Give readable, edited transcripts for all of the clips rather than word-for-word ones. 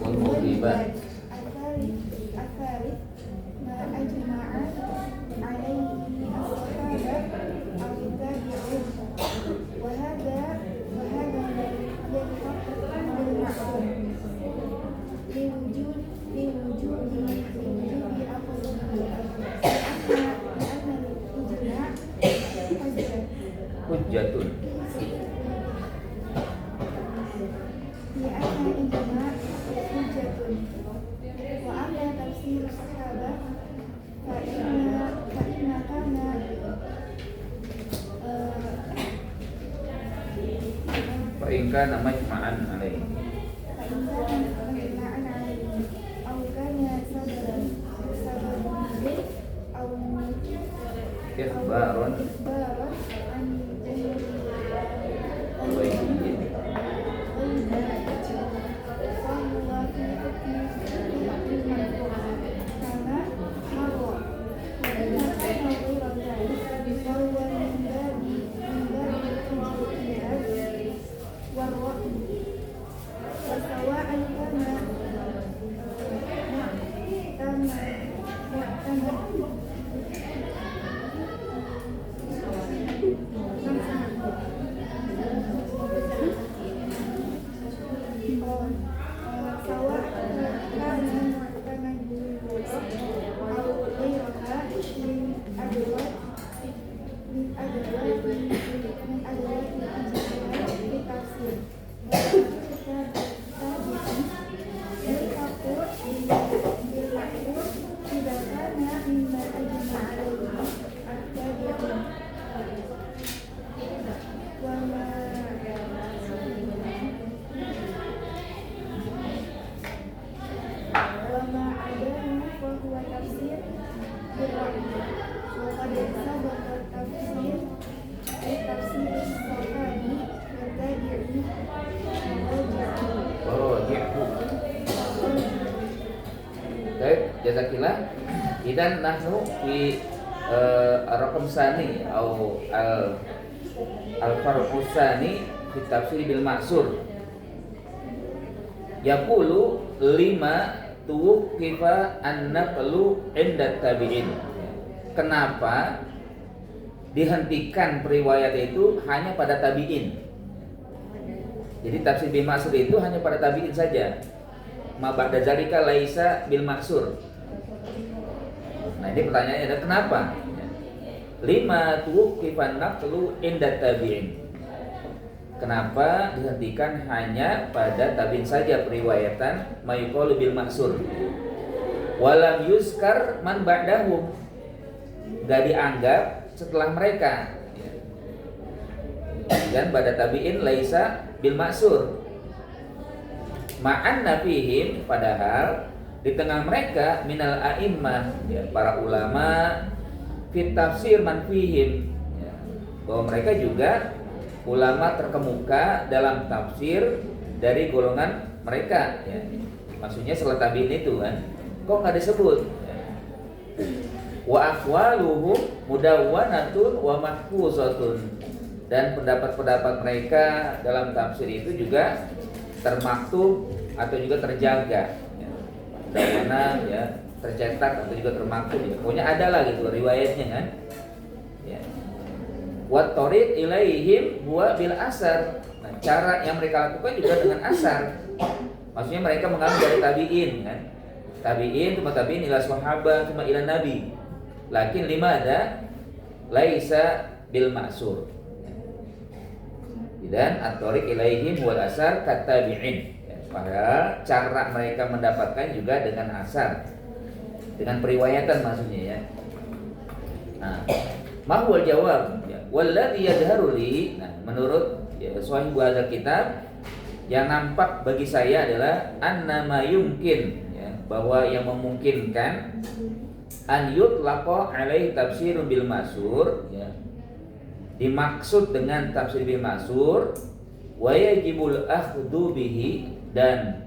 والموجبات الثالث ما أجمع عليه الصحابة أو التابعون وهذا يلحق بالمعصوم لوجود أقله لأن الإجماع حجة وأما تفسير الصحابة فإن كان فإن كان مجمعا عليه أو كان سببا أو إخبارا عن غيبي فهو في حكم المرفوع كما مر وإن كان غير ذلك فهو من باب الاجتهاد والرأي وسواء كان Jazakillah. Idan nahnu fi raqam sani atau al-farqu sani fi tafsir bil ma'sur. Yaqulu lima tuwqifa an-naqlu inda tabi'in. Kenapa dihentikan periwayat itu hanya pada tabi'in? Jadi tafsir bil ma'sur itu hanya pada tabi'in saja. Ma ba'da zalika laisa bil ma'sur. Nah, ini pertanyaannya adalah kenapa? Lima tuwqifan naqlu inda tabi'in. Kenapa dihentikan hanya pada tabi'in saja periwayatan mayuqalu bil ma'sur? Walam yuzkar man ba'dahum. Gak dianggap setelah mereka. Dan pada tabi'in laisa bil ma'sur. Ma'anna fihim, padahal di tengah mereka minal a'immah, ya, para ulama fit tafsir man fihim, ya, bahwa mereka juga ulama terkemuka dalam tafsir dari golongan mereka, ya. Maksudnya setelah tabi'in itu kan kok nggak disebut, ya. Wa aqwaluhum mudawwanatun wa mahfuzatun, dan pendapat-pendapat mereka dalam tafsir itu juga termaktub atau juga terjaga, ya. Mana ya, tercetak atau juga termaktub, ya. Pokoknya ada lah gitu riwayatnya kan, ya. Wa tariq ilaihim huwa bil asar. Nah, cara yang mereka lakukan juga dengan asar. Maksudnya mereka mengambil dari tabi'in kan. Tabi'in cuma tabi'in ila sahabat cuma ila nabi. Lakin lima ada laisa bil ma'sur. Dan at-tariq ilaihim wal asar katabi'in. Padahal cara mereka mendapatkan juga dengan asar, dengan periwayatan maksudnya, ya. Nah, mahwal jawab, ya. Walladhi yadharu li. Nah, menurut, ya, sahibu hadzal kitab, yang nampak bagi saya adalah annama yumkin, ya, bahwa yang memungkinkan an yutlaqa alaihi tafsirun bil ma'sur, ya, dimaksud dengan tafsir bil ma'sur wa yajibul akhdhu bihi, dan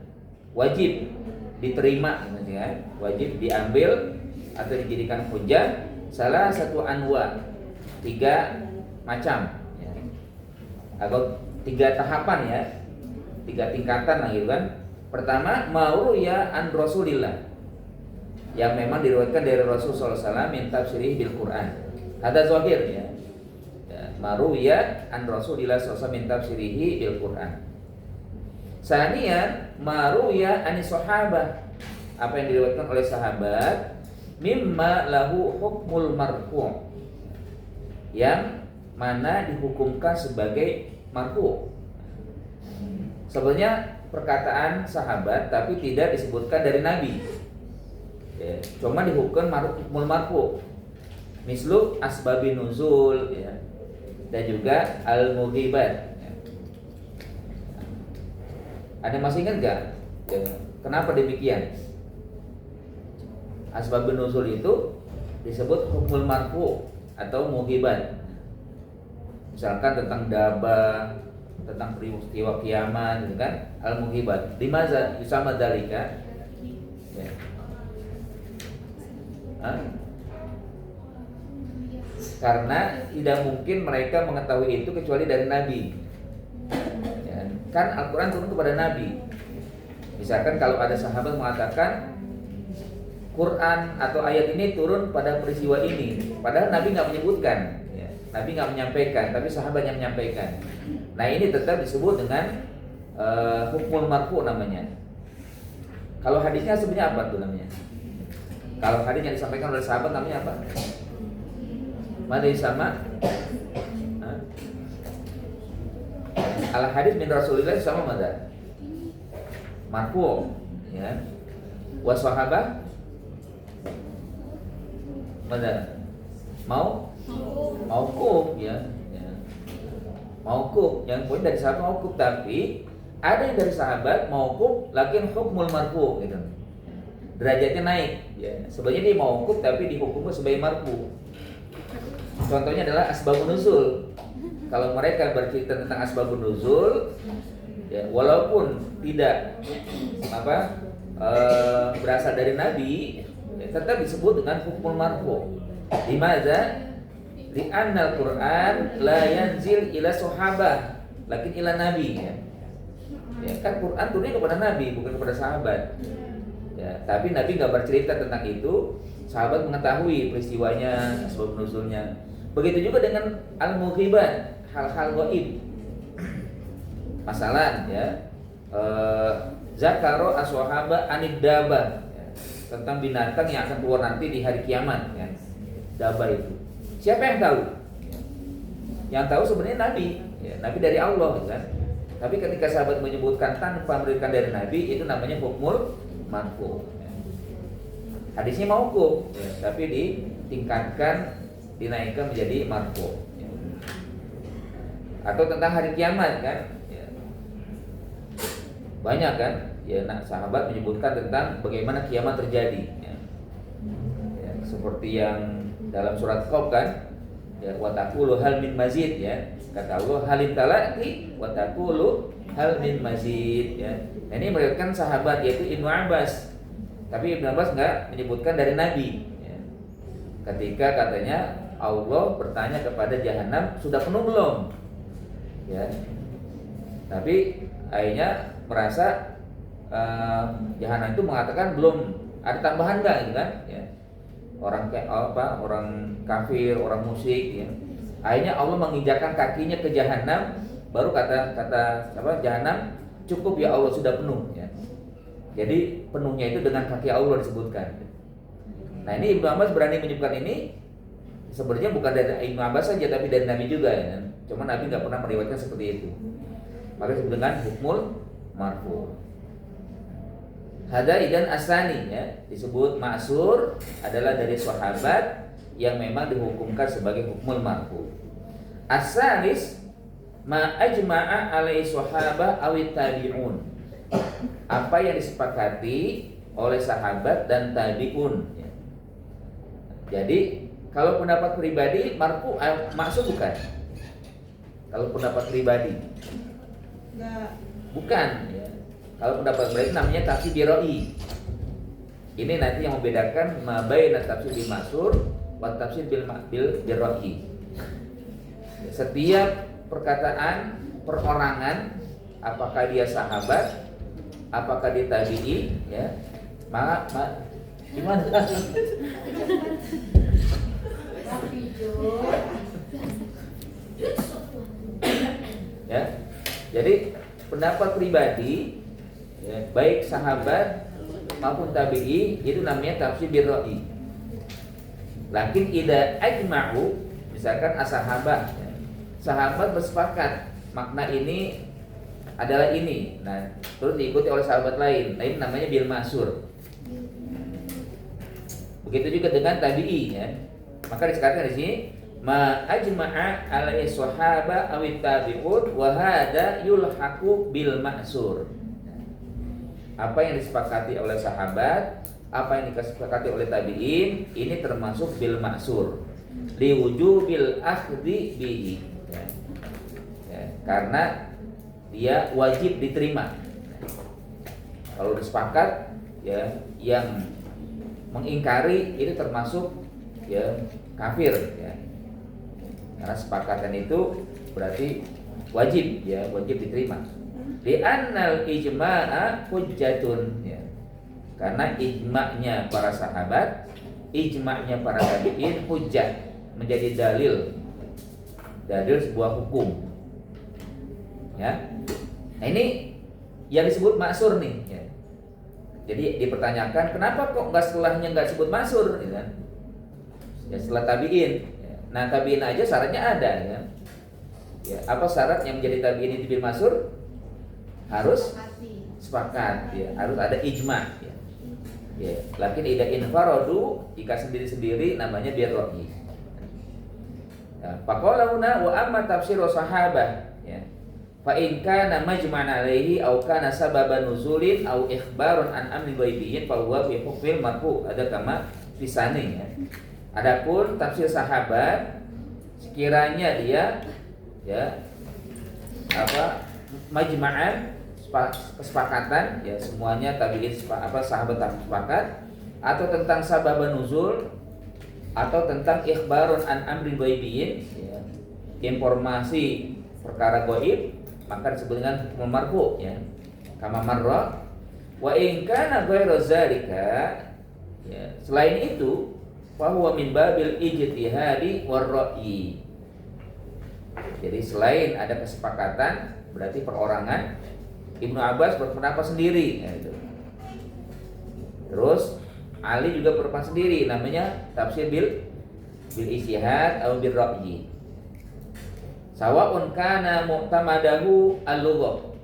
wajib diterima, ya, wajib diambil atau dijadikan hujjah salah satu anwa, 3 macam, ya, atau 3 tahapan, ya, 3 tingkatan lah gitu kan. Pertama, ma'ruya an Rasulillah, yang memang diriwayatkan dari Rasul sallallahu alaihi wasallam min tafsirih bil Quran. Ada zahir ya. Maruya an Rasulillah sallallahu alaihi wasallam min tafsirihi bil Quran. Saniyan maruya an sahabah, apa yang diriwayatkan oleh sahabat mimma lahu hukmul marfu', yang mana dihukumkan sebagai marfu'. Sebenarnya perkataan sahabat tapi tidak disebutkan dari Nabi. Ya, cuma dihukum hukmul marfu'. Mislu asbabin nuzul ya, dan juga al-mughibat. Ya. Ada masih ingat enggak? Ya, kenapa demikian? Asbabun nuzul itu disebut hukmul marfu atau mughibat. Misalkan tentang daba, tentang peristiwa kiamat gitu kan, al-mughibat. Limaza yusama dzalika? Ya. Karena tidak mungkin mereka mengetahui itu kecuali dari Nabi ya. Kan Al-Quran turun kepada Nabi. Misalkan kalau ada sahabat mengatakan Quran atau ayat ini turun pada peristiwa ini, padahal Nabi nggak menyebutkan ya. Nabi nggak menyampaikan, tapi sahabat yang menyampaikan. Nah ini tetap disebut dengan hukmul marfu namanya. Kalau hadisnya sebenarnya apa tuh namanya? Kalau hadis yang disampaikan oleh sahabat namanya apa? Mana sama? Al hadis min Rasulillah sama mana? Marfu, ya. Wa sahabah mana? Mauquf ya. Mauquf, yang poin dari sahabat mauquf, tapi ada yang dari sahabat mauquf lakin hukmul marfu gitu. Derajatnya naik ya. Sebenarnya dia mauquf tapi dihukum sebagai marfu. Contohnya adalah asbabun nuzul. Kalau mereka bercerita tentang asbabun nuzul ya, walaupun tidak berasal dari Nabi ya, tetap disebut dengan hukmul marfu. Limaza? Li'anna al-Quran la yanzil ila sahabah lakin ila nabi ya. Ya kan Quran turunnya kepada Nabi bukan kepada sahabat. Ya, tapi Nabi nggak bercerita tentang itu, sahabat mengetahui peristiwanya, asbab nuzulnya. Begitu juga dengan al-mughibat, hal-hal gaib. Masalah ya, zakaro as-sahaba anid dabah ya, tentang binatang yang akan keluar nanti di hari kiamat ya. Dabah itu. Siapa yang tahu? Yang tahu sebenarnya Nabi, ya, Nabi dari Allah kan. Tapi ketika sahabat menyebutkan tanpa memberikan dari Nabi, itu namanya hukmul marfu. Ya. Hadisnya mauquf, ya, tapi ditingkatkan, dinaikkan menjadi marfu. Ya. Atau tentang hari kiamat kan, ya. Banyak kan, ya, sahabat menyebutkan tentang bagaimana kiamat terjadi. Ya. Ya, seperti yang dalam surat Qaf kan, ya, wa taqulu hal min mazid ya. Kata Allah halin talaqi wa taqulu hal min mazid ya. Nah, ini meriwayatkan sahabat yaitu Ibnu Abbas. Tapi Ibnu Abbas enggak menyebutkan dari Nabi ya. Ketika katanya Allah bertanya kepada jahanam sudah penuh belum? Ya. Tapi akhirnya merasa jahanam itu mengatakan belum, ada tambahan enggak gitu kan ya. Orang kafir, orang musyrik ya. Akhirnya Allah menginjakkan kakinya ke jahanam, baru kata jahanam, cukup ya Allah sudah penuh ya. Jadi penuhnya itu dengan kaki Allah disebutkan. Nah, ini Ibnu Abbas berani menyebutkan ini sebenarnya bukan dari Ibnu Abbas saja tapi dari Nabi juga ya. Cuma Nabi nggak pernah meriwayatkan seperti itu. Maka disebut dengan hukmul marfu. Hada idan asani ya, disebut ma'sur adalah dari sahabat yang memang dihukumkan sebagai hukmul marfu. As-salis ma ajma'a alaihi sahabah awit tabi'un. Apa yang disepakati oleh sahabat dan tabi'un ya. Jadi kalau pendapat pribadi marfu maksud bukan. Kalau pendapat pribadi bukan ya. Kalau pendapat pribadi namanya tafsir biroi. Ini nanti yang membedakan ma baina tafsir bil ma'sur wa tafsir bil biroi. Setiap perkataan perorangan apakah dia sahabat apakah di tabi'i ya? Gimana? Ya. Jadi pendapat pribadi ya, baik sahabat maupun tabi'i itu namanya tafsir bil ra'yi. Lakin idza ajma'u, misalkan as-sahabat ya, sahabat bersepakat makna ini adalah ini. Nah, terus diikuti oleh sahabat lain. Nah, ini namanya bil ma'sur. Begitu juga dengan tabi'i ya. Maka disebutkan di sini ma ajma'a alaihi sahaba aw tabi'un wa hada yulhaqu bil ma'sur. Apa yang disepakati oleh sahabat, apa yang disepakati oleh tabi'in, ini termasuk bil ma'sur. Li wujubil akhdhi bihi. Ya, karena dia wajib diterima. Kalau disepakat ya, yang mengingkari itu termasuk ya kafir ya. Karena sepakatan itu berarti wajib ya, wajib diterima. Di annal ijma'a hujjatun ya. Karena ijma'nya para sahabat, ijma'nya para tabi'in hujjah, menjadi dalil sebuah hukum. Ya. Nah, ini yang disebut maksur nih ya. Jadi dipertanyakan kenapa kok setelahnya nggak sebut maksur ya kan? Ya setelah tabi'in. Ya. Nah, tabi'in aja syaratnya ada ya. Ya, apa syarat yang menjadi tabi'in itu bil maksur? Harus sepakat ya, harus ada ijma ya. Ya, lakin idza infaradu, jika sendiri-sendiri namanya bil ra'yi. Ya, faqala huna wa amma tafsir sahabah ya. Fa in kana majma'an alaihi aw kana sababan nuzulin aw ikhbarun an amri ghaibiyyin fa huwa fi hukmil marfu, ada kama fisani ya. Adapun tafsir sahabat sekiranya dia ya apa majma'an kesepakatan ya, semuanya tabi'in sahabat sepakat, atau tentang sababan nuzul, atau tentang ikhbarun an amri ghaibiyyin ya, informasi perkara gaib, maka disebut dengan hukum marfu ya, kama marra. Wa in kana ghairu zalika ya, selain itu fa huwa min babil ijtihadi war ra'yi. Jadi selain ada kesepakatan berarti perorangan. Ibnu Abbas berpendapat sendiri ya, gitu. Terus Ali juga berpendapat sendiri, namanya tafsir bil ijtihad atau bil ra'yi. Sawa'un kana mu'tamadahu al-lughah.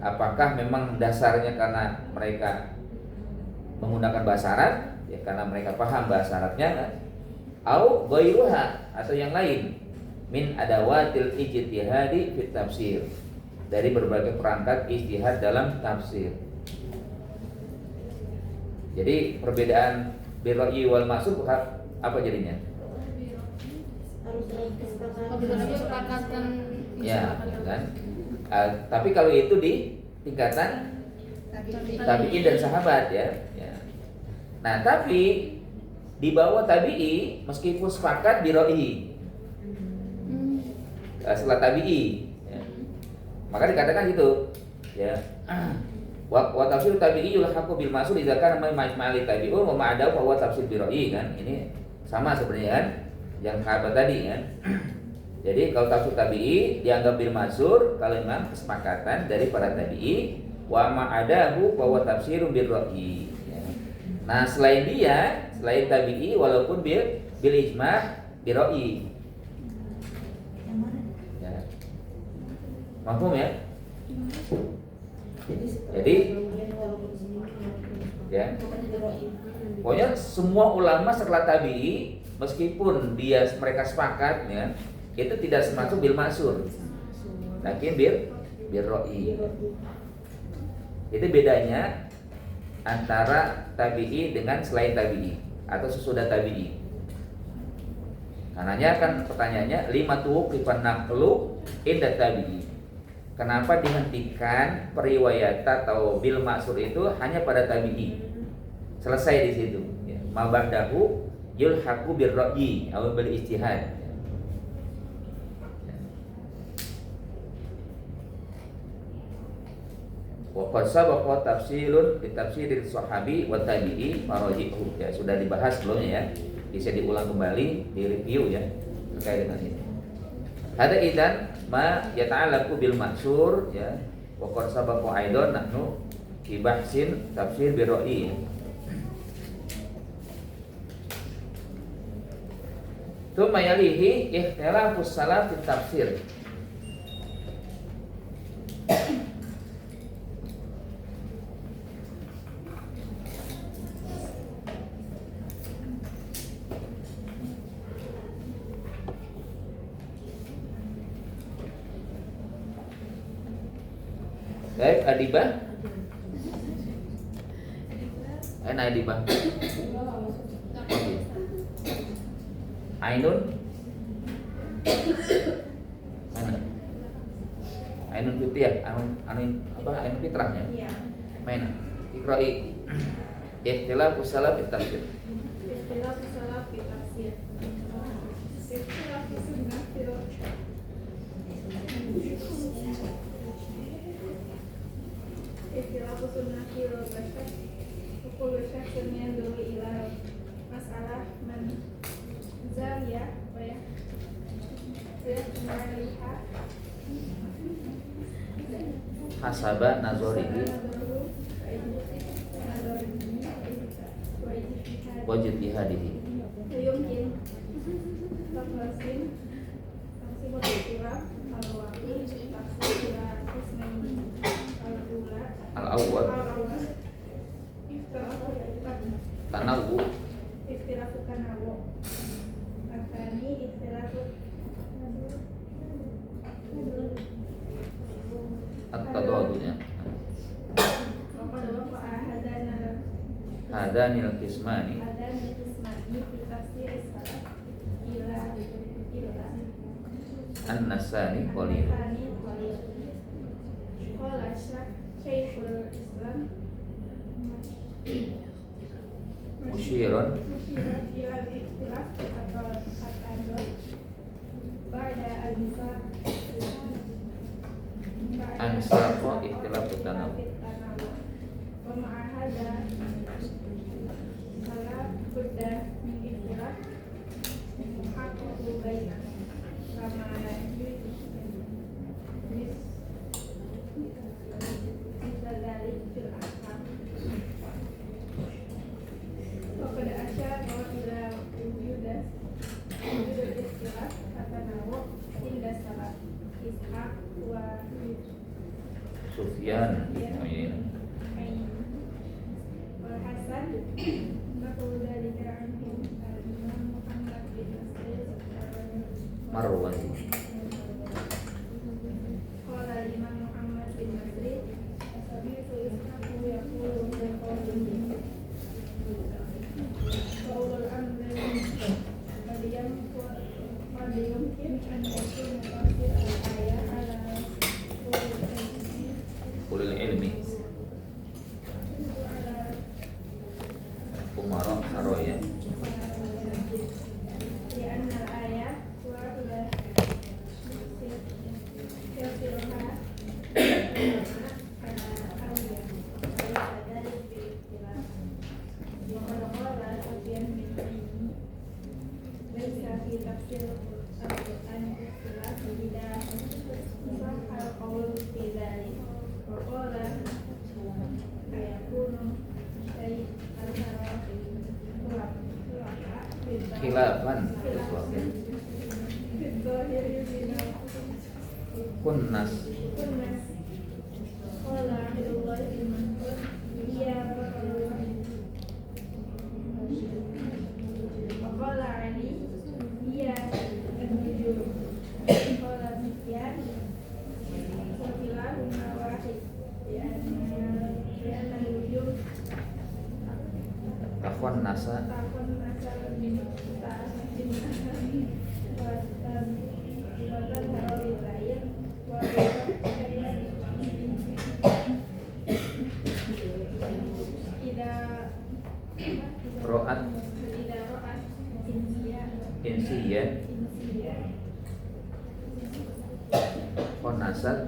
Apakah memang dasarnya karena mereka menggunakan bahasa Arab ya, karena mereka paham bahasa Arabnya, au ghairuha, atau yang lain min adawatil ijtihadi fit tafsir, dari berbagai perangkat ijtihad dalam tafsir. Jadi perbedaan bil ra'yi wal maksur apa jadinya? Ya, kan? Tapi kalau itu di tingkatan tabi'in dan sahabat ya. Nah, tapi di bawah tabi'i meskipun sepakat bil ra'yi, setelah tabi'i ya, maka dikatakan gitu ya. Wa tafsir tabi'i yulhaqu bil maksur idza kana ma'al tabi'un wa ma'adahu fa huwa tafsir bil ra'yi kan. Ini sama sebenarnya kan yang sahabat tadi kan. Jadi kalau tafsir tabi'i dianggap bil maksur kalau memang kesepakatan dari para tabi'i, wa ma'adahu fa huwa tafsirun bil ra'yi ya. Nah, selain tabi'i walaupun bil ijma' bil ra'yi. Ya. Mahfum ya? Jadi ya, pokoknya semua ulama setelah tabi'i meskipun mereka sepakat ya, itu tidak termasuk bil maksur, lakin bil ra'yi. Itu bedanya antara tabi'i dengan selain tabi'i atau sesudah tabi'i. Karenanya kan pertanyaannya lima tuwqifan naqlu inda tabi'i. Kenapa dihentikan periwayatan atau bil maksur itu hanya pada tabi'i? Selesai di situ. Ya. Ma ba'dahu yulhaqu bir ra'yi atau bil ijtihad. Wa qad sabaqa tafsilun li tafsiril sahabi wa tabi'i faraji'hu. Ya, sudah dibahas sebelumnya ya. Bisa diulang kembali, di review ya terkait dengan ini. Hada idan ma yata'allaqu bil maksur ya. Wa qad sabaqa aidan nahnu fi bahsin tafsir bi ra'yi. Tsumma yalihi ikhtilafus salaf fi tafsir. Baik, Adibah. Adibah. Ainun. Mana? Ainun Fitrah, Ainun Fitrahnya. Iya. Mana? Iqra'i. Ikhtilafus salaf fi tafsir. Ikhtilaf salaf fi tafsir. Ikhtilaf sunnah fi ikhtilaf sunnah fi bashar. Kullu syakhsin yanzuru ila masalah man zaliya wa ya. Hasaba nazarihi wa ijtihadihi. Yumkin tafsir tafsir al-ikhtilaf al-waqi tafsir al-ismaini al-ula Al-awwal tanawu ikhtilafu tanawu al-thani ikhtilafu at-tadadunya. Hadanil qismani an-nasani qalil. Qala Syekhul Islam Musyiron ila ikhtilaf atau at-tadad ba'da al-nifaq ansaqa ikhtilaf tanawu. wa ma'ahada salat budda min ikhtilaf haqqu baina kama misalalik fil ahkam wa qad asyara ila wujudas ikhtilaf atanawu inda salat ishaq wa Sufyan Hasan naqulu dzalika anhu al-Imam Muhammad bin Nasir Marwazi. qala al-Imam Muhammad bin Nasir sami'tu ishaqu yaqulu bi qawlihi qaulul amri qad yumkin an yakuna tafsir al-ayat ala Ulil ilmi Umara Saroya لأن الآية واحدة يصلها أولياء وليس ذلك باختلاف وقد قال سفيان بن عيينة ليس في تفسير القرآن اختلاف إذا صح القول في ذلك وقال فيكون شيء khilafan kunnas takwan nasa ro'at insiyah konasat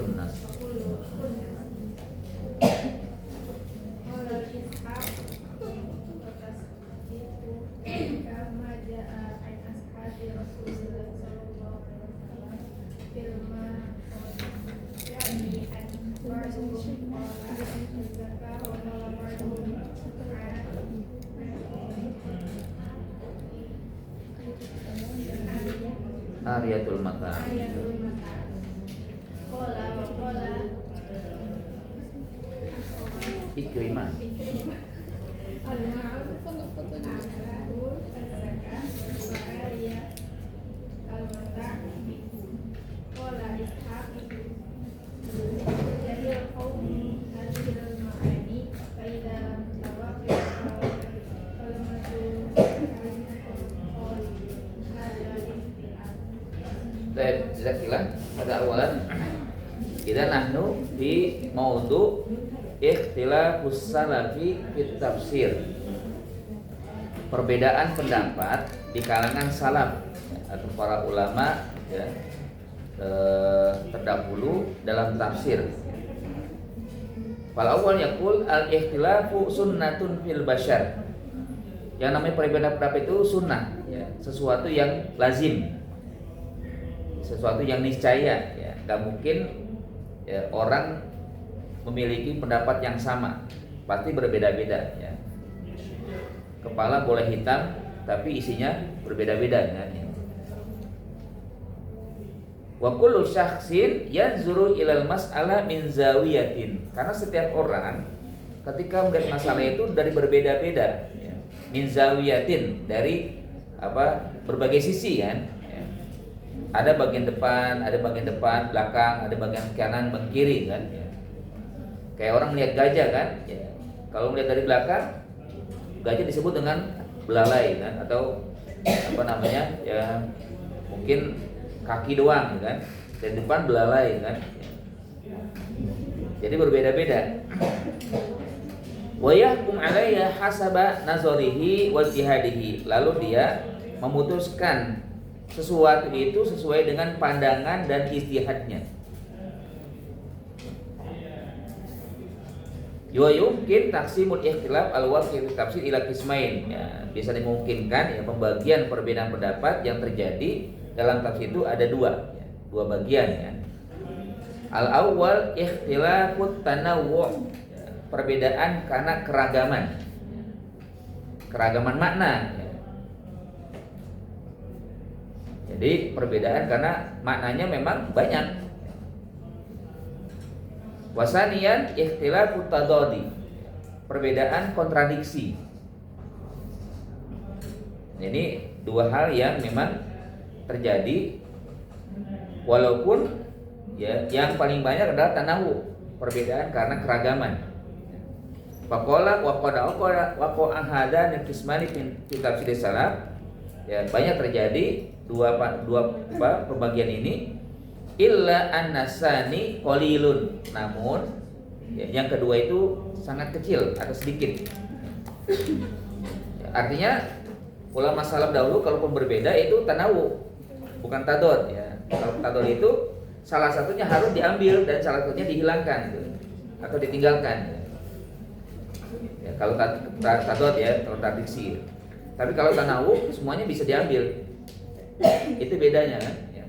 sunnah. Kullu sunnah. Qala Ishaq atas itu kama ja'a an ashabi Rasulullah sallallahu alaihi wasallam firma yani an warzuqu zakah wa warzuqu Ariyatul mata. ayatul mata. Qala wa qala Ikrimah. al-ma'ruf al-ma'ruf az-zakah wa ayat al-mata' qala ishaq jahil qawmi hadhil al-ma'ani fa idza lam tawaqi kalimatu Baik, jazakallah. Pada awalan kita nahnu di maudu ikhtilafus salafi fit tafsir. Perbedaan pendapat di kalangan salaf atau para ulama ya, terdahulu dalam tafsir. Fal awal yaqul al ikhtilafu sunnatun fil bashar. Yang namanya perbedaan pendapat itu sunnah ya, sesuatu yang lazim, sesuatu yang niscaya ya. Gak mungkin ya, orang memiliki pendapat yang sama, pasti berbeda-beda ya. Kepala boleh hitam tapi isinya berbeda-beda ya. Wa kullu syakhsin yanzuru ilal mas'alah min zawiyatin. Karena setiap orang ketika melihat masalah itu dari berbeda-beda ya. Min zawiyatin, dari berbagai sisi kan ya. Ada bagian depan, belakang, ada bagian kanan, bagian kiri kan ya. Kayak orang melihat gajah kan ya. Kalau melihat dari belakang, gajah disebut dengan belalai kan, atau ya, mungkin kaki doang kan, dari depan belalai kan. Jadi berbeda-beda. Wa yahkum alayya hasaba nazarihi wa jihadihi. Lalu dia memutuskan sesuatu itu sesuai dengan pandangan dan ijtihadnya. Yumkin taksimul ikhtilaf al-waqi' fi tafsir ila qismain. Ya, bisa dimungkinkan ya pembagian perbedaan pendapat yang terjadi dalam tafsir itu ada dua bagian ya. Al-awwal ikhtilafut tanawwu', perbedaan karena keragaman makna ya. Jadi perbedaan karena maknanya memang banyak. Wasaniyan ikhtilafut tadadi, perbedaan kontradiksi. Jadi dua hal yang memang terjadi, walaupun ya yang paling banyak adalah tanawu, perbedaan karena keragaman. Faqala wa qad ahada nikismani fi tafsir salaf. Ya, banyak terjadi dua pembagian ini, illa an-nasani qalilun. Namun ya, yang kedua itu sangat kecil atau sedikit. Ya, artinya ulama salaf dahulu kalaupun berbeda itu tanawu, bukan tadod ya. Kalau tadod itu salah satunya harus diambil dan salah satunya dihilangkan gitu, atau ditinggalkan. Ya, kalau tadod ya kontradiksi. Tapi kalau tanawu semuanya bisa diambil. Itu bedanya kan ya.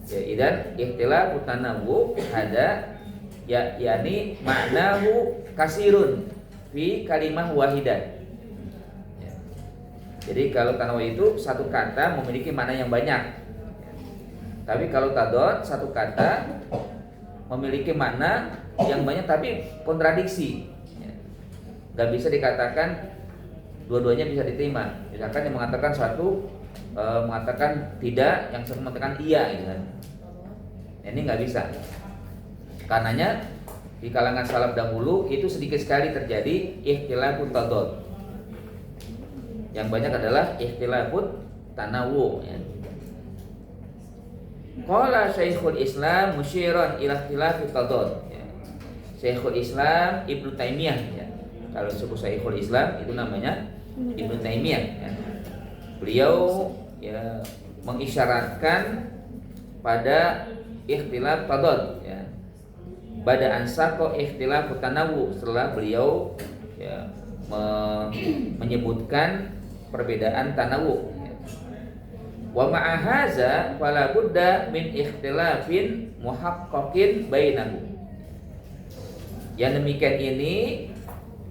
Ya idan ikhtilaf tanawu ada ya, yakni maknahu kasirun fi kalimah wahidah ya. Jadi kalau tanawu itu satu kata memiliki makna yang banyak ya. Tapi kalau tadod satu kata memiliki makna yang banyak tapi kontradiksi ya. Gak bisa dikatakan dua-duanya bisa diterima. Misalkan yang mengatakan satu mengatakan tidak, yang satu mengatakan iya gitu kan. Ini nggak bisa. Karenanya di kalangan salaf dahulu itu sedikit sekali terjadi ikhtilafut tadad. Yang banyak adalah ikhtilafut tanawu ya. Qala Syekhul Islam musyiran ila ikhtilafit tadad ya. Syekhul Islam Ibnu Taimiyah ya. Kalau disebut Syekhul Islam itu namanya Ibnu Taimiyah ya. Beliau ya mengisyaratkan pada ikhtilaf tadad ya, Bada ansaqo ikhtilaf tanawu, setelah beliau ya, menyebutkan perbedaan tanawu. Wa ma'a hadza fala budda min ikhtilafin muhaqqaqin bainahu. Yang demikian ini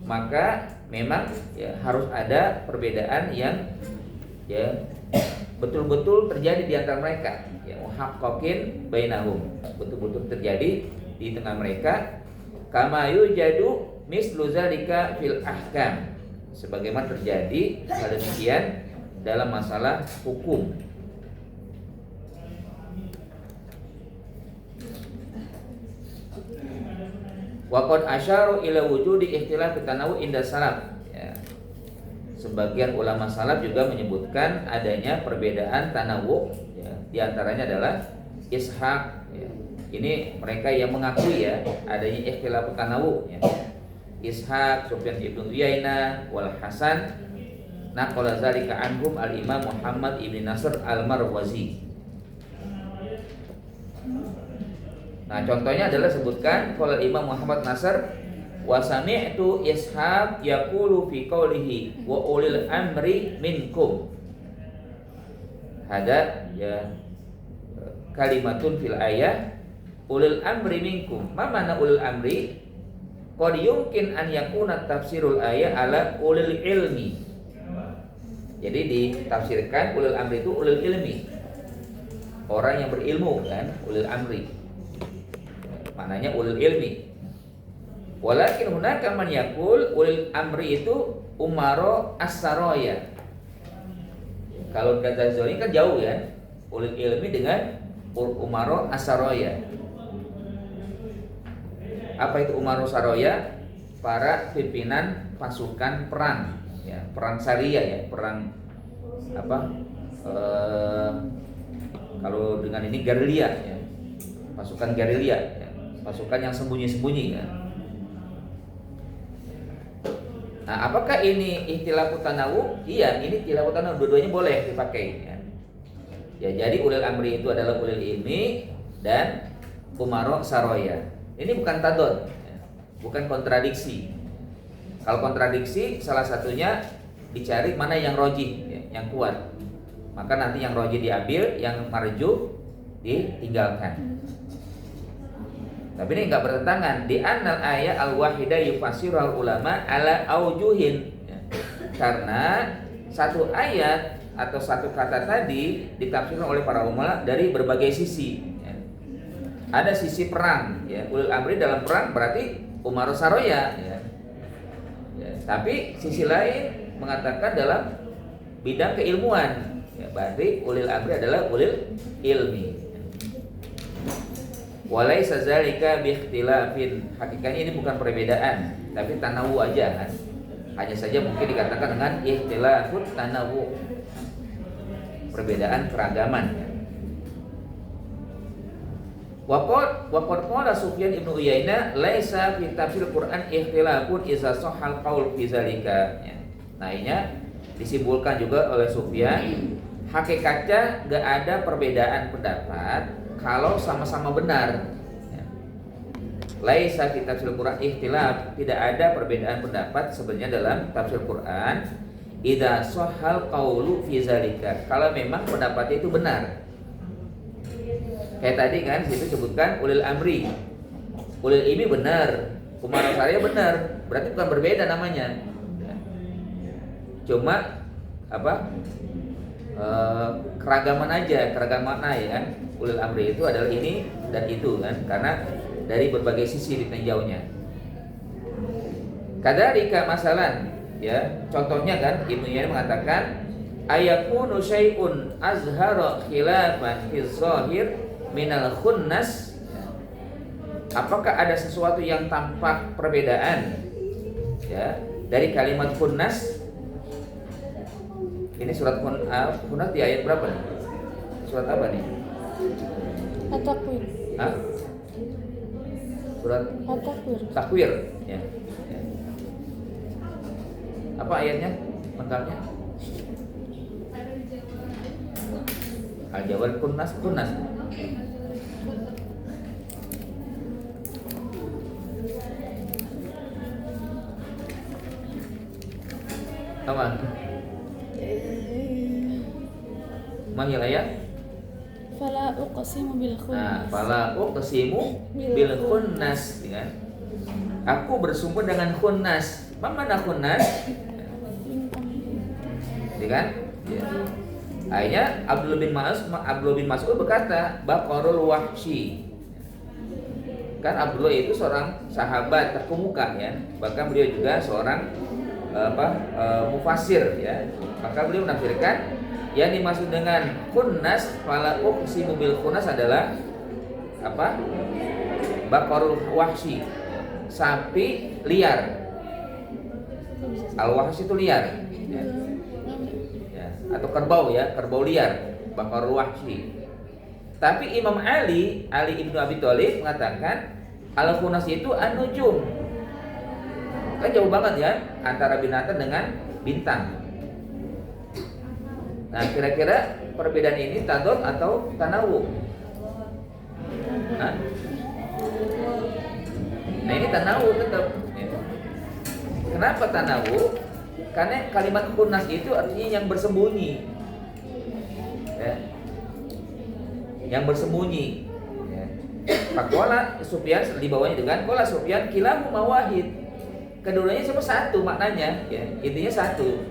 maka memang ya, harus ada perbedaan yang ya betul-betul terjadi di antara mereka, ya muhaqqaqin bainahum, betul-betul terjadi di tengah mereka. Kama yujadu mislu zalika fil ahkam, sebagaimana terjadi hal demikian dalam masalah hukum. Wa qad asyaru ila wujudi ikhtilaf tanawu inda salaf. Ya. Sebagian ulama salaf juga menyebutkan adanya perbedaan tanawu, ya. Di antaranya adalah Ishaq, ya. Ini mereka yang mengakui ya adanya ikhtilaf tanawu, ya. Ishaq, Sufyan ibn Uyainah, wal Hasan, naqala zalika anhum al-Imam Muhammad ibn Nasr al-Marwazi. Nah, contohnya adalah sebutkan qala Imam Muhammad Nasr wa sami'tu Ishaq yaqulu fi qawlihi wa ulil amri minkum. Hada ya kalimatun fil ayah ulil amri minkum. Ma mana ulil amri? Qad yumkin an yakuna tafsirul ayah ala ulil ilmi. Jadi ditafsirkan ulil amri itu ulil ilmi, orang yang berilmu kan, ulil amri. Maknanya ulil ilmi. Walakin hunaka man yaqul ulil amri itu umaro as-saraya. Kalau kata Zoni kan jauh kan, ulil ilmi dengan umaro as-saraya. Apa itu umaro saraya? Para pimpinan pasukan perang, ya, perang syariah ya, perang apa? Kalau dengan ini gerilya ya, pasukan gerilya, ya, pasukan yang sembunyi-sembunyi kan. Nah, apakah ini ikhtilafut tanawu? Iya, ini ikhtilafut tanawu, dua-duanya boleh dipakai ya. Ya, jadi ulil amri itu adalah ulil ilmi dan umaro saroya. Ini bukan tadod, ya, bukan kontradiksi. Kalau kontradiksi, salah satunya dicari mana yang rojih, ya, yang kuat. Maka nanti yang rojih diambil, yang marjuh ditinggalkan. Tapi ini enggak bertentangan. Di annal ayat al-wahidah yufassirul ulama ala aujuhin, ya. Karena satu ayat atau satu kata tadi ditafsirkan oleh para ulama dari berbagai sisi. Ya. Ada sisi perang, ya. Ulil amri dalam perang berarti umaro saroya, ya. Ya. Tapi sisi lain mengatakan dalam bidang keilmuan, ya. Berarti ulil amri adalah ulil ilmi. Walaisa zalika biikhtilafin. Hakikatnya ini bukan perbedaan, tapi tanawu aja kan. Hanya saja mungkin dikatakan dengan ikhtilafut tanawu, perbedaan keragaman. Waqad qala Sufyan ibn Uyainah laisa fi tafsir Quran ikhtilafun iza sahal qaul fi zalika. Nah, ini disimpulkan juga oleh Sufyan, hakikatnya enggak ada perbedaan pendapat kalau sama-sama benar. Laisa fi tafsir Quran ikhtilaf, tidak ada perbedaan pendapat sebenarnya dalam tafsir Quran idza sahal qaulu fi zalika, kalau memang pendapatnya itu benar. Kayak tadi kan situ sebutkan ulil amri, ulil ilmi benar, umaro saraya benar, berarti bukan berbeda namanya. Cuma apa? Keragaman aja, keragaman makna ya kan. Ulil amri itu adalah ini dan itu kan, karena dari berbagai sisi ditinjaunya. Kadzalika masalan, ya, contohnya kan Ibnu Uyainah mengatakan ayakunu syai'un azhara khilafan fi zahir minal khunnas. Apakah ada sesuatu yang tampak perbedaan, ya, dari kalimat khunnas? Ini surat khunnas di ayat berapa nih? Surat apa nih? At-Takwir. Hah? Surat At-Takwir. Takwir, ya. Ya. Apa ayatnya? Lengkapnya? Al-Jawal khunnas. Apa? Mahil ya? Fala uqsimu bil Nah, khunnas. fala uqsimu bil khunnas, ya kan? Aku bersumpah dengan khunnas. Mana khunnas? Ya kan? Ya. Akhirnya Abdullah bin Mas'ud berkata, Baqarul Wahsy. Kan Abdullah itu seorang sahabat terkemuka ya. Bahkan beliau juga seorang mufasir ya. Maka beliau menafsirkan yang dimaksud dengan khunnas fala uqsimu bil khunnas adalah apa? Baqarul Wahsy. Sapi liar. Al-wahsy itu liar. Ya. Ya, atau kerbau ya, kerbau liar, Baqarul Wahsy. Tapi Imam Ali ibnu Abi Thalib mengatakan al-khunnas itu an-nujum. Kan jauh banget ya antara binatang dengan bintang. Nah, kira-kira perbedaan ini tadad atau tanawu? Nah, ini tanawu tetap. Kenapa tanawu? Karena kalimat khunnas itu artinya yang bersembunyi. Ya. Yang bersembunyi. Ya. Faqala Sufyan di bawahnya dengan qala Sufyan kilahuma wahid. Keduanya cuma satu maknanya, ya. Intinya satu.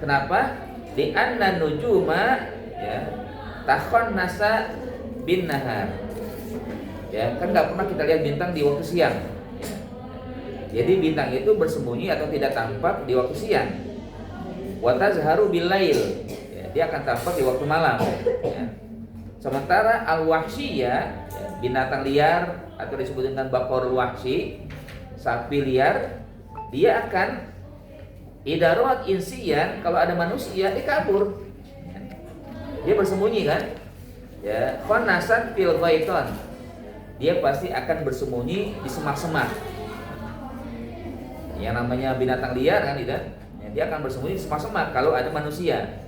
Kenapa? Di anna nujuma ya takhannasa bin nahar. Ya, kan enggak pernah kita lihat bintang di waktu siang. Jadi bintang itu bersembunyi atau tidak tampak di waktu siang. Wa tazharu bil lail. Ya, dia akan tampak di waktu malam. Ya. Sementara al-wahsiyah, ya, binatang liar atau disebut dengan baqarul wahsy, sapi liar, dia akan idarat insiyan, kalau ada manusia dia kabur. Dia bersembunyi kan? Ya, khanasan fil ghaiton. Dia pasti akan bersembunyi di semak-semak. Yang namanya binatang liar kan tidak? Ya, dia akan bersembunyi di semak-semak kalau ada manusia.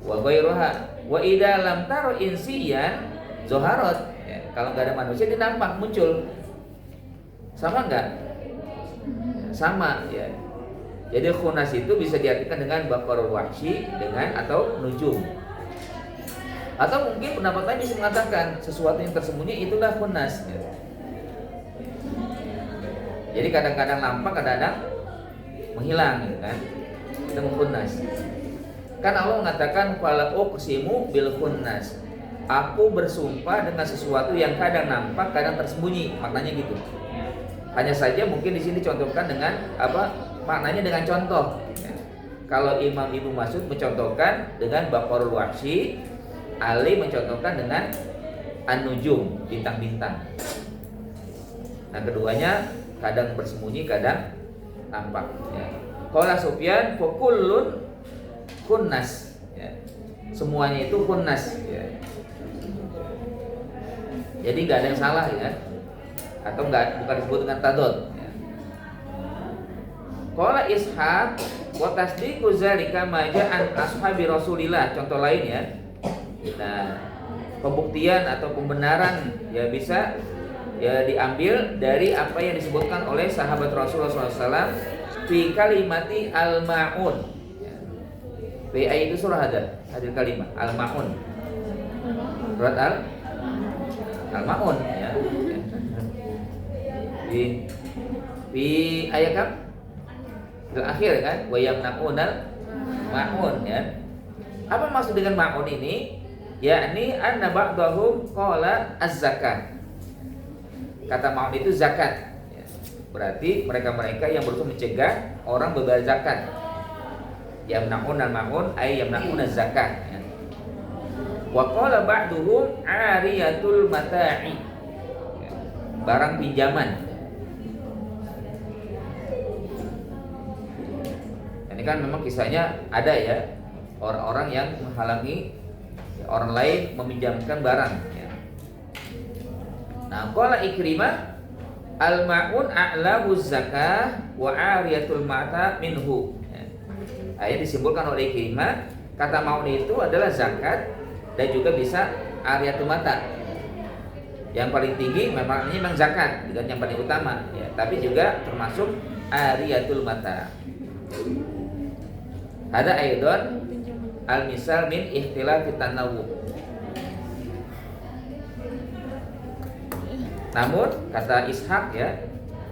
Wa ghairuha wa idza lam taro insiyan zoharot. Ya, kalau nggak ada manusia dia nampak muncul. Sama nggak? Sama ya. Jadi khunnas itu bisa diartikan dengan baqarul wahsy dengan atau nujum. Atau mungkin pendapat lain bisa mengatakan sesuatu yang tersembunyi itulah khunnas. Ya. Jadi kadang-kadang nampak, kadang-kadang menghilang, gitu kan? Itu khunnas. Kan Allah mengatakan fala uqsimu bil khunnas. Aku bersumpah dengan sesuatu yang kadang nampak, kadang tersembunyi. Maknanya gitu. Hanya saja mungkin di sini dicontohkan dengan apa? Maknanya dengan contoh. Ya. Kalau Imam Ibnu Mas'ud mencontohkan dengan baqarul wahsy, Ali mencontohkan dengan an-nujum, bintang-bintang. Nah, keduanya kadang bersembunyi, kadang nampak. Ya. Qala Sufyan fa kullun khunnas. Ya. Semuanya itu khunnas. Ya. Jadi nggak ada yang salah ya, atau bukan disebut dengan tadad. Qala Ishaq wa tasdiqu zalika ma ja'an ashabi Rasulillah. Contoh lain ya. Nah, pembuktian atau pembenaran ya bisa ya diambil dari apa yang disebutkan oleh sahabat Rasulullah SAW fi kalimati al-ma'un. Ya. PA itu surah ada hadir kalimat al-ma'un. Surat al-ma'un ya. Di ayat kan? Akhir kan, wa yamna'unal ma'un ya. Apa maksud dengan ma'un ini? Yakni anna ba'dahum qala az-zakat. Kata ma'un itu zakat ya. Berarti mereka-mereka yang berusaha mencegah orang berbayar zakat. Yamna'unal ma'un ay yamna'unaz zakat ya. Wa qala ba'duhum 'ariyatul mata'i. Ya. Barang pinjaman. Ini kan memang kisahnya ada ya, orang-orang yang menghalangi ya, orang lain meminjamkan barang ya. Nah, qala Ikrimah al-ma'un a'lahu zakah wa 'ariyatul mata minhu ya. Ayat disimbolkan oleh Ikrimah, kata ma'un itu adalah zakat dan juga bisa 'ariyatul mata. Yang paling tinggi memang zakat dan yang paling utama ya, tapi juga termasuk 'ariyatul mata. Ada aidon al-misal min ikhtilaf tanawu. Namun kata Ishaq ya,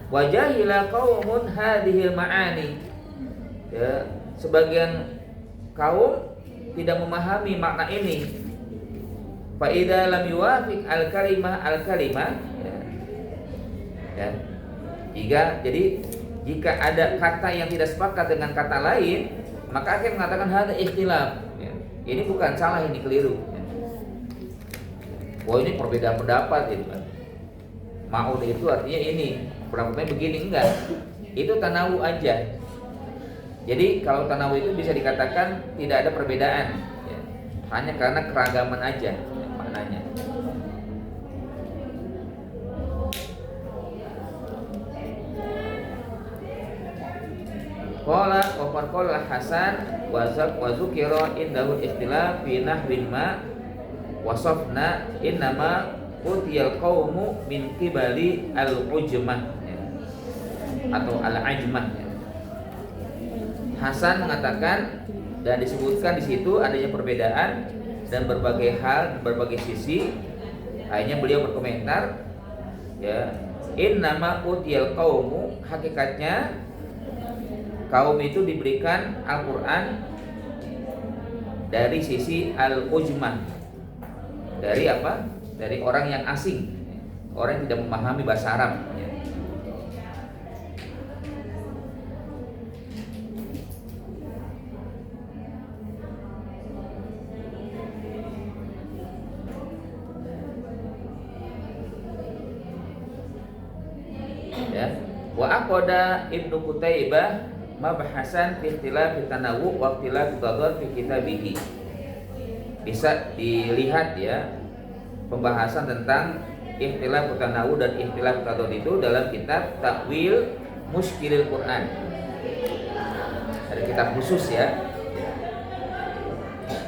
wajahila qaumun hadhil ma'ani. Ya, sebagian kaum tidak memahami makna ini. Fa idza lam yuwafiq al-kalimah ya. Jika ada kata yang tidak sepakat dengan kata lain, maka akhirnya mengatakan hadza ikhtilaf. Ya. Ini bukan salah, ini keliru. Ya. Wah, ini perbedaan pendapat gitu kan. Ma'un itu artinya ini, pendapatnya begini, enggak. Itu tanawu aja. Jadi kalau tanawu itu bisa dikatakan tidak ada perbedaan ya. Hanya karena keragaman aja ya, maknanya. Qala wa qala Hasan wa zukira indahu ikhtilaf fi nahwin ma wasafna innama utiyal qaumu min qibali al-ujmah ya, atau al-ajmah ya. Hasan mengatakan dan disebutkan di situ adanya perbedaan dan berbagai hal, berbagai sisi. Akhirnya beliau berkomentar ya, innama utiyal qaumu, hakikatnya kaum itu diberikan Al-Qur'an dari sisi al-ujmah. Dari apa? Dari orang yang asing, orang yang tidak memahami bahasa Arab ya. Ya. Wa aqada Ibnu Qutaibah mabhasan fi ikhtilaf tanawu wa ikhtilaf tadad fi kitabihi. Bisa dilihat ya pembahasan tentang ikhtilaf tanawu dan ikhtilaf tadad itu dalam kitab Ta'wil Mushkilil Quran. Ada kitab khusus ya.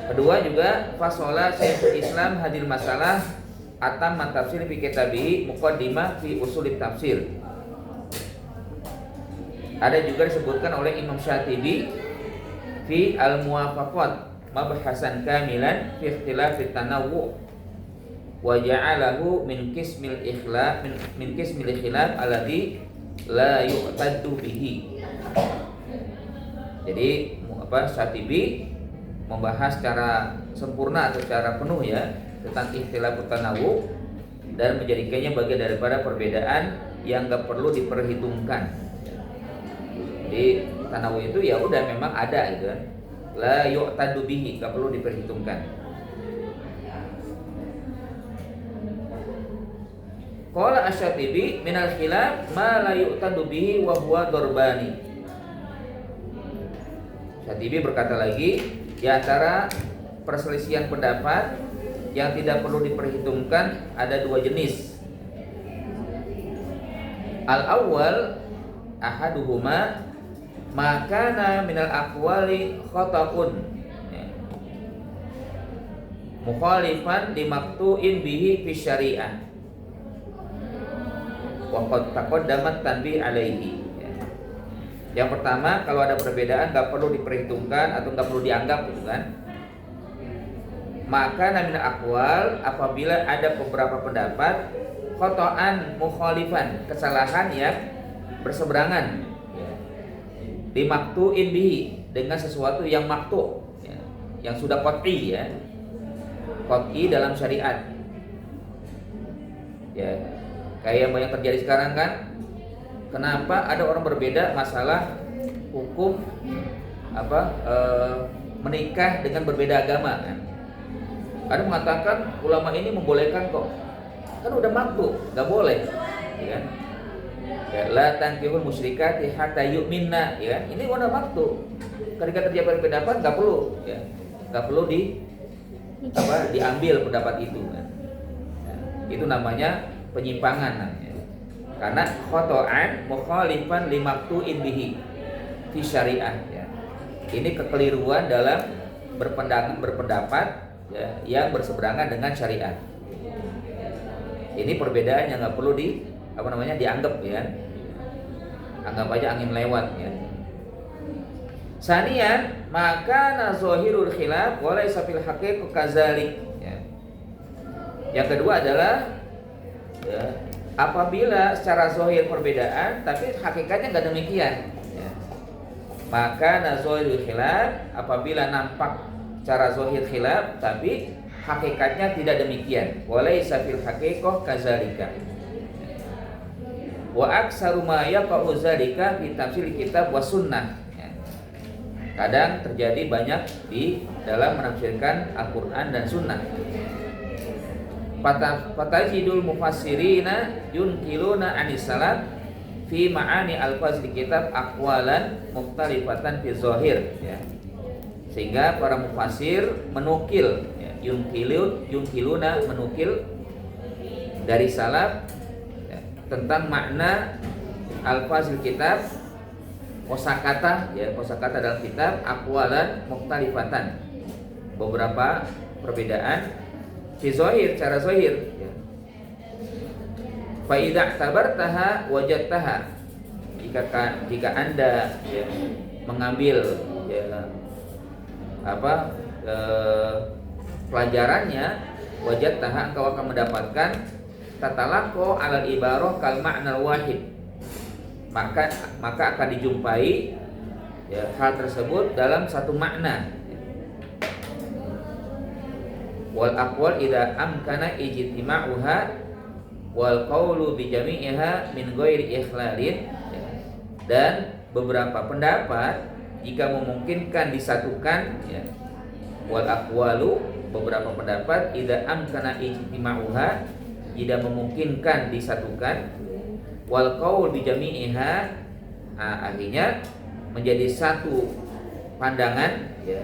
Kedua juga fasola Syekhul Islam hadil masalah atam tafsir fi kitabihi muqaddimah fi usulit tafsir. Ada juga disebutkan oleh Imam Syatibi fi al-muwafaqat mabhasan kamilan fi ikhtilaf tanawu wa ja'alahu min qismil ikhlaf min qismil khilaf alladhi la yu'taddu bihi. Jadi Syatibi membahas secara sempurna atau secara penuh ya tentang ikhtilaf tanawu dan menjadikannya bagian daripada perbedaan yang enggak perlu diperhitungkan. Jadi tanawu itu ya udah memang ada gitu kan. La yu'taddu bihi, enggak perlu diperhitungkan. Qala Asy-Syatibi minal khilaf ma la yu'tadu bihi wa huwa darbani. Syatibi berkata lagi, di antara perselisihan pendapat yang tidak perlu diperhitungkan ada dua jenis. Al-awwal ahaduhuma makana minal aqwali khata'un mukhalifan limaktu'in bihi fi syari'ah wa qad taqaddamat tanbih alaihi. Yang pertama, kalau ada perbedaan enggak perlu diperhitungkan atau enggak perlu dianggap gitu kan. Maka namin aqwal, apabila ada beberapa pendapat khata'an mukhalifan, kesalahan yang berseberangan dimaktu'in bihi, dengan sesuatu yang maktu ya, yang sudah qat'i ya. Qat'i dalam syariat. Ya. Kayak yang terjadi sekarang kan, kenapa ada orang berbeda masalah hukum menikah dengan berbeda agama kan? Ada mengatakan ulama ini membolehkan kok, kan udah maktu, nggak boleh, ya kan? Ya, la tankihul musyrikati hatta yu'minna, ya kan? Ini udah maktu. Ketika terjadi pendapat nggak perlu, ya, nggak perlu diambil pendapat itu kan? Ya, itu namanya penyimpangan namanya. Karena khoto'an mukhalifan limaktu'in bihi fi syariah ya. Ini kekeliruan dalam berpendapat ya, yang berseberangan dengan syariat. Ini perbedaan yang nggak perlu dianggap ya. Anggap aja angin lewat ya. Sanian, maka nazahirul khilaf walaysa fil haqiqah kadzalik. Ya. Yang kedua adalah ya, apabila secara zahir perbedaan tapi hakikatnya enggak demikian. Ya. Maka nazahirul khilaf, apabila nampak secara zahir khilaf tapi hakikatnya tidak demikian. Walaysa fil haqiqah kadzalika. Wa aktsaru ma yaqa'u dzalika fi tafsir kitab was sunnah. Kadang terjadi banyak di dalam menafsirkan Al-Quran dan Sunnah. Fatajidul mufassirina yunkiluna anis salaf fi ma'ani al-fazli kitab aqwalan mukhtalifatan fi zahir, ya. Sehingga para mufassir menukil, ya, yunkiluna menukil dari salaf, ya, tentang makna al-fazli kitab, kosakata, ya, kosakata dalam kitab, aqwalan mukhtalifatan, beberapa perbedaan fi zahir, cara zahir, ya. Fa idza tabartaha wajadtaha, jika Anda, ya, mengambil, ya, pelajarannya, wajadtaha, engkau akan mendapatkan tatalaqo alal ibarah kal ma'na wahid, maka akan dijumpai, ya, hal tersebut dalam satu makna. Wal aqwal idza amkana ijtima'uha wal qawlu bi jami'iha min ghairi ikhlalin, ya. Dan beberapa pendapat jika memungkinkan disatukan, ya. Wal aqwalu, beberapa pendapat, idza amkana ijtima'uha, jika memungkinkan disatukan, wal qaul bi jami'iha, artinya menjadi satu pandangan, ya,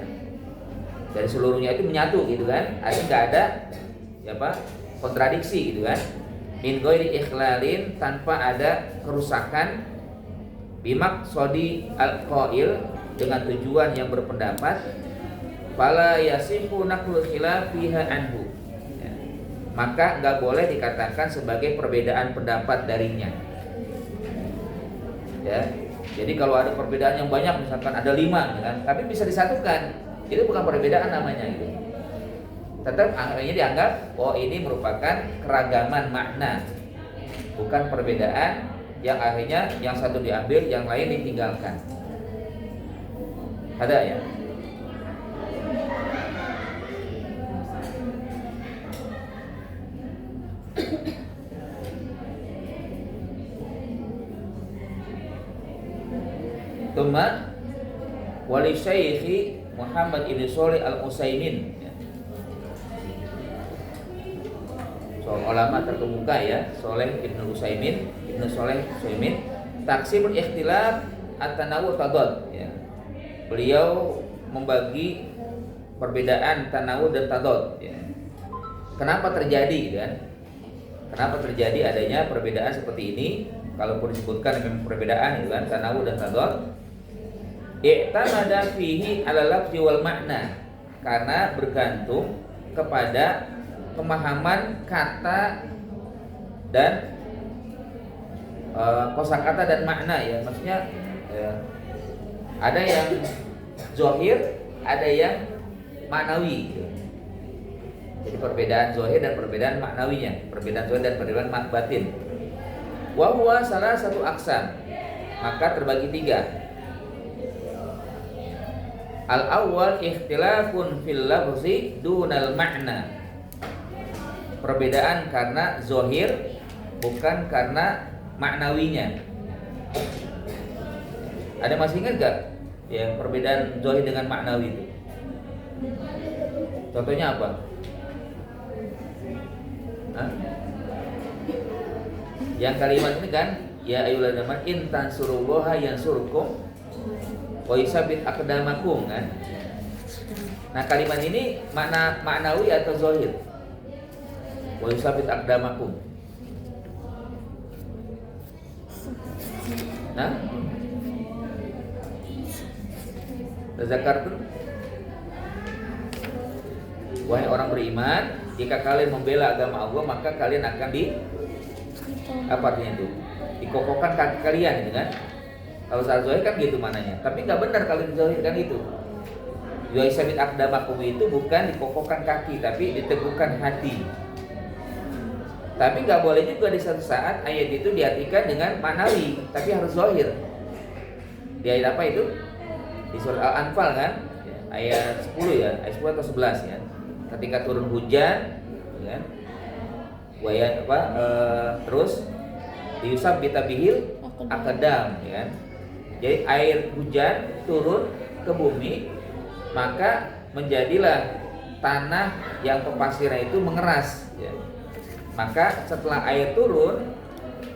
dari seluruhnya itu menyatu, gitu kan, artinya nggak ada, ya, kontradiksi, gitu kan, min ghairi ikhlalin, tanpa ada kerusakan, bimaqsadi al-qail, dengan tujuan yang berpendapat, fala yasihu naqlul khilaf fiha anhu, ya. Maka nggak boleh dikatakan sebagai perbedaan pendapat darinya. Ya, jadi kalau ada perbedaan yang banyak, misalkan ada 5, kan, tapi bisa disatukan, itu bukan perbedaan namanya, gitu. Tetap akhirnya dianggap, oh, ini merupakan keragaman makna, bukan perbedaan yang akhirnya yang satu diambil, yang lain ditinggalkan. Ada, ya. Tuma wali Syekh Muhammad ibn Shalih al-Utsaimin, ya. Seorang ulama terkemuka, ya, Shalih ibn Utsaimin, taksimul ikhtilaf at-tanawu tadad, ya. Beliau membagi perbedaan tanawu dan tadad, ya. Kenapa terjadi, kan? Kenapa terjadi adanya perbedaan seperti ini? Kalaupun disebutkan memang perbedaan, itu kan, tanawu dan tadad, i'tamada fihi ala lafzi wal makna, karena bergantung kepada pemahaman kata dan kosakata dan makna, ya. Maksudnya, ya, ada yang zahir, ada yang maknawi, gitu. Jadi perbedaan zahir dan perbedaan maknawinya, perbedaan zahir dan perbedaan batin. Wa huwa salah satu aqsam, maka terbagi 3. Al-awwal ikhtilafun fil lafzi dunal makna, perbedaan karena zahir, bukan karena maknawinya. Ada masih ingat gak, ya, perbedaan zahir dengan maknawi itu? Contohnya apa? Hah? Yang kalimat ini kan, ya ayyuhalladzina amanu in tansurullaha yansurkum wa yusabbit aqdamakum, kan? Nah, kalimat ini maknawi atau zahir? Wa yusabbit aqdamakum. Nah, tazakartum, wahai orang beriman, jika kalian membela agama Allah, maka kalian akan apa artinya itu? Dikokohkan kaki kalian, gitu kan? Kalau secara zahir kan gitu mananya. Tapi nggak benar kalau dizahirkan itu. Yu'isabit aqdamakum itu bukan dikokohkan kaki, tapi diteguhkan hati. Tapi nggak boleh juga di satu saat ayat itu diartikan dengan manawi, tapi harus zahir. Di ayat apa itu? Di surat Al-Anfal kan? Ayat 10 ya, ayat 10 atau 11 ya. Ketika turun hujan, kan? Terus diusab bitabihil akadam, ya kan? Jadi air hujan turun ke bumi, maka menjadilah tanah yang pepasirnya itu mengeras, ya. Maka setelah air turun,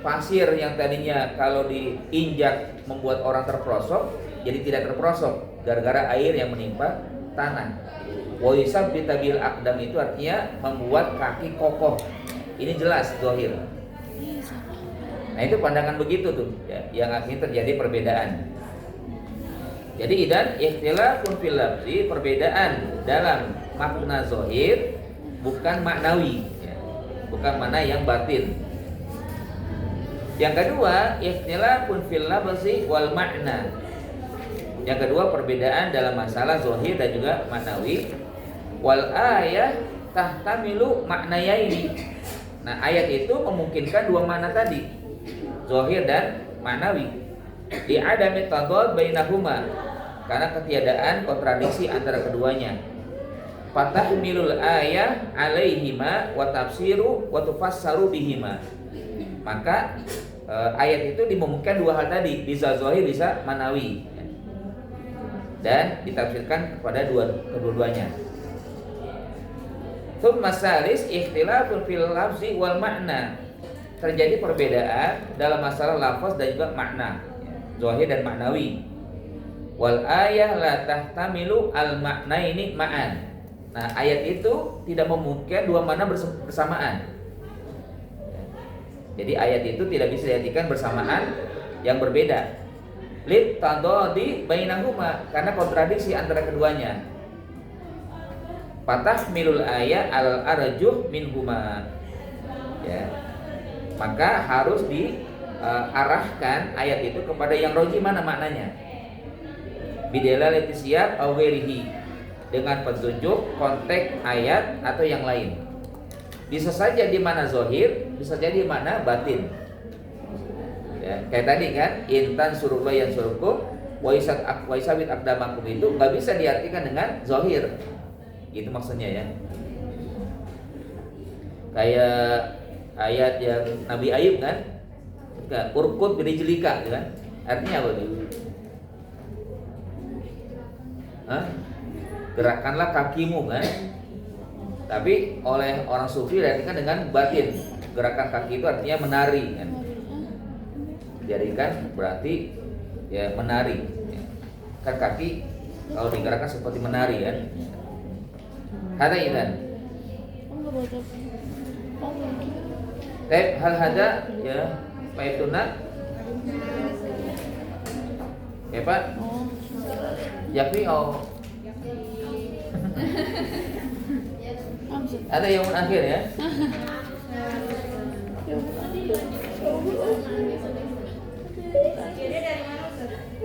pasir yang tadinya kalau diinjak membuat orang terperosok, jadi tidak terperosok gara-gara air yang menimpa tanah. Wa yusab bitabil aqdam itu artinya membuat kaki kokoh. Ini jelas zahir. Nah itu pandangan begitu tuh ya, yang akhirnya terjadi perbedaan. Jadi idan ikhtilafun fil lafzi, perbedaan dalam makna zahir bukan maknawi ya, bukan makna yang batin. Yang kedua ikhtilafun fil lafzi wal makna. Yang kedua perbedaan dalam masalah zahir dan juga maknawi. Wal ayah tahtamilu maknayaini. Nah ayat itu memungkinkan dua makna tadi, zahir dan ma'nawi. Di adami tadad bainahuma, karena ketiadaan kontradiksi antara keduanya. Fatahmilul ayah alaihima wa tafsiru wa tufassaru bihima. Maka ayat itu dimungkinkan dua hal tadi, bisa zahir bisa ma'nawi, dan ditafsirkan kepada kedua-duanya. Tsumma salis ikhtilafun fil lafzi wal makna. Terjadi perbedaan dalam masalah lafaz dan juga makna, zahir dan maknawi. Wal ayah la tahtamilu al maknaini ma'an. Nah, ayat itu tidak memungkinkan dua makna bersamaan. Jadi ayat itu tidak bisa diartikan bersamaan yang berbeda. Lit tadadi bainahuma, karena kontradiksi antara keduanya. Fatahmilul ayat al arjuh minhuma. Ya. Maka harus diarahkan ayat itu kepada yang roji mana maknanya. Bidalalati siyaq aw ghairihi, dengan petunjuk konteks ayat atau yang lain. Bisa saja di mana zahir, bisa jadi di mana batin. Ya, kayak tadi kan, intan surullah yang surukum wa isabit aqdamakum itu nggak bisa diartikan dengan zahir. Gitu maksudnya ya. Kayak ayat yang Nabi Ayub kan, urkut birijlika gitu kan. Artinya apa itu? Gerakanlah kakimu kan. Tapi oleh orang sufi diartikan dengan batin. Gerakan kaki itu artinya menari kan. Jadikan berarti ya menari. Kan kaki kalau digerakkan seperti menari kan. Hada idan. Hal hada ya paituna. Ya Pak. Yakni ada yang akhir ya.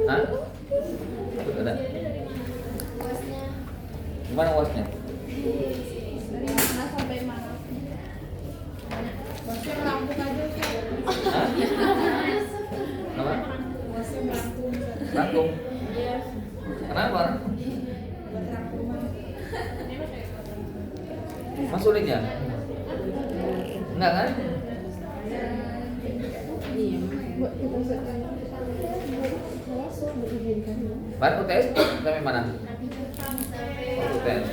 Hah? Ada. Gimana wasnya? Dari mana sampai mana? Wasnya melambung aja sih. Hah? Apa? Wasnya melambung. Rangkum. Iya. Kenapa? Buat rangkuman. Mas sulitnya? Enggak kan? Iya. Bahan UTS sampai mana? UTS.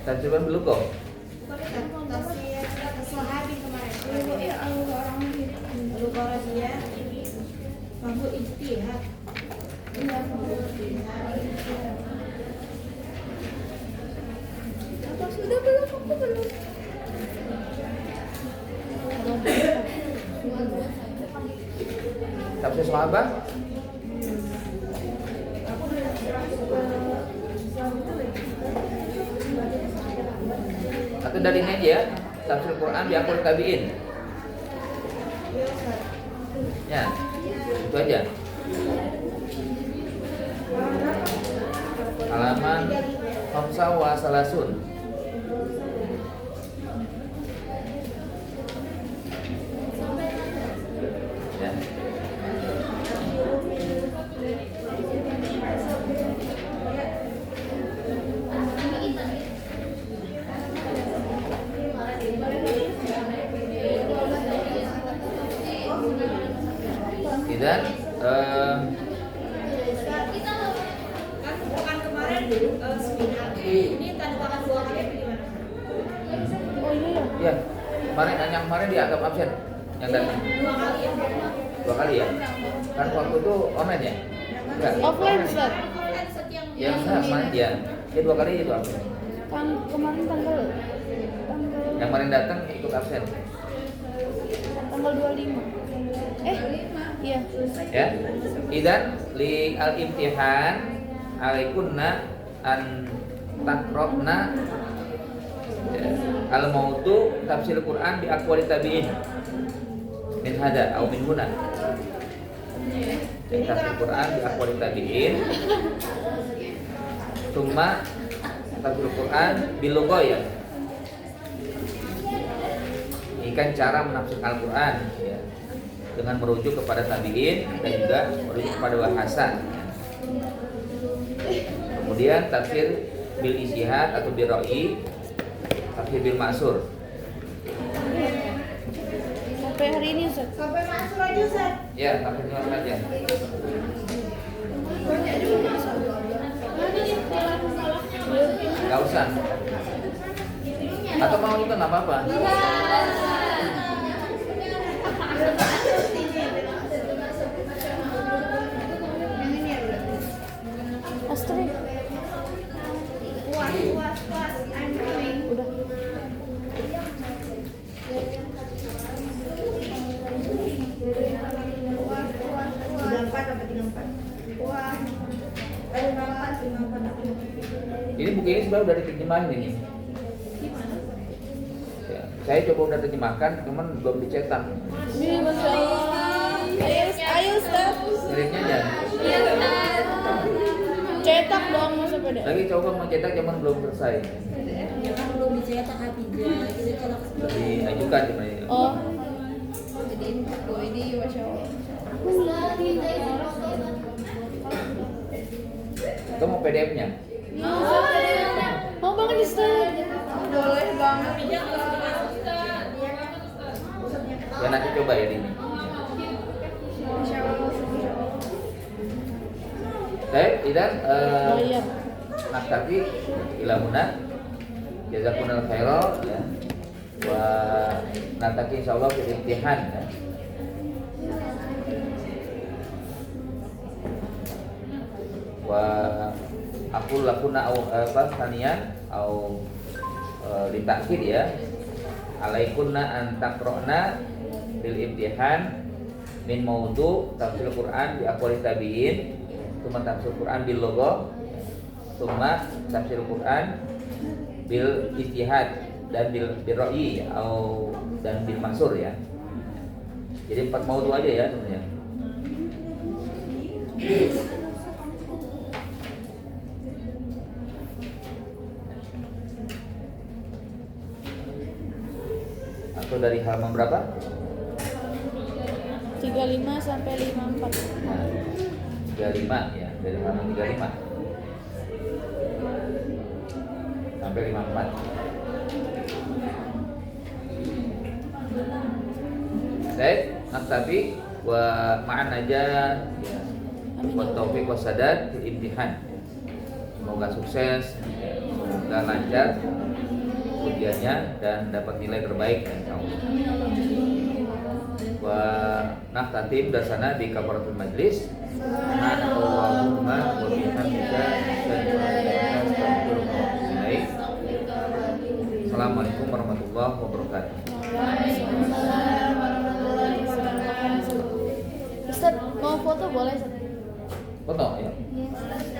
Tajriban dulu kok. Sahabi kemarin. Iya, orang lalu orang dia mampu ijtihad. Iya, mampu ijtihad. Apa sudah belum? Aku belum. Tafsir sahabat? Aku belum. dari ini aja ya. Tafsir Quran di aqwali tabi'in. Ya. Itu aja. Halaman Khamsah wa Salasun. Ya. Dan kan kemarin seminar ini tanda tangan 2 kali apa gimana? Oh iya ya. ya, yang kemarin dianggap absen yang datang 2 kali ya? 2 kali ya. Kan waktu itu online ya? Enggak. Offline online. Ustaz. Kan set yang Ya, kemarin dia. Dia 2 kali itu absen. Kan kemarin tanggal Yang kemarin datang ikut absen. tanggal 25. Iya. Ya. Idan li al-imtihan alaikunna an takrobna al-mautu tafsir Quran bi aqwali tabi'in min hada au min huna. Tafsir Quran bi aqwali tabi'in summa tafsir Quran bil lughah. Ini kan cara menafsirkan Al-Quran ya, dengan merujuk kepada tabi'in dan juga merujuk kepada bahasa. Kemudian tafsir bil ijtihad atau bil ra'i, tafsir bil ma'sur. Sampai hari ini Ustaz. sampai masuk aja Ustaz. Ya, tafsir bil ma'sur aja. Enggak usah. Atau mau itu enggak apa-apa. Astri. Puas, I'm coming. Udah. Udah 4 apa 34? Wah. 54. Ini buku ini sebenarnya udah diterjemahin ini. Ya, saya coba udah terjemahkan, cuman belum dicetak. Ini Masya Allah. Ayo Ustaz. Kirimnya aja. Cetak dong masa pada. Lagi coba mau cetak, cuman belum selesai. Kan belum dicetak Hafizah, kita cetak Diajukan cuma ini. Oh. Jadi ini Masya Allah. Atau mau PDF-nya? Mau banget Ustaz. Boleh banget. Ya nanti coba ya ini. Baik, idan Bayar. naktafi ilahuna jazakumullah khairan ya. Wa nanti insyaallah fil imtihan ya. Wa aku lakuna au apa sanian au ditakkid ya. Alaikunna an taqra'na bil imtihan min maudu tafsir Quran bi aqwali tabi'in, tsumma tafsir Quran bil lughah, tsumma tafsir Quran bil ijtihad dan bil ra'yi atau dan bil mansur ya. Jadi 4 maudu aja ya sebenarnya. Atau dari halaman berapa? 35 sampai 54. Nah, 35 ya, dari halaman 35 sampai 54. Baik, naktafi wa ma'an aja ya. Wa taufiq wa sadad fil imtihan. Semoga sukses, ya. Semoga lancar ujiannya dan dapat nilai terbaik insyaallah. Wa naktatim dasana di kafaratul majlis. Subhanallahumma wa bihamdika asyhadu an la ilaha illa anta. Assalamualaikum warahmatullahi wabarakatuh. Ustaz, mau foto boleh Ustaz? Foto ya. Yes.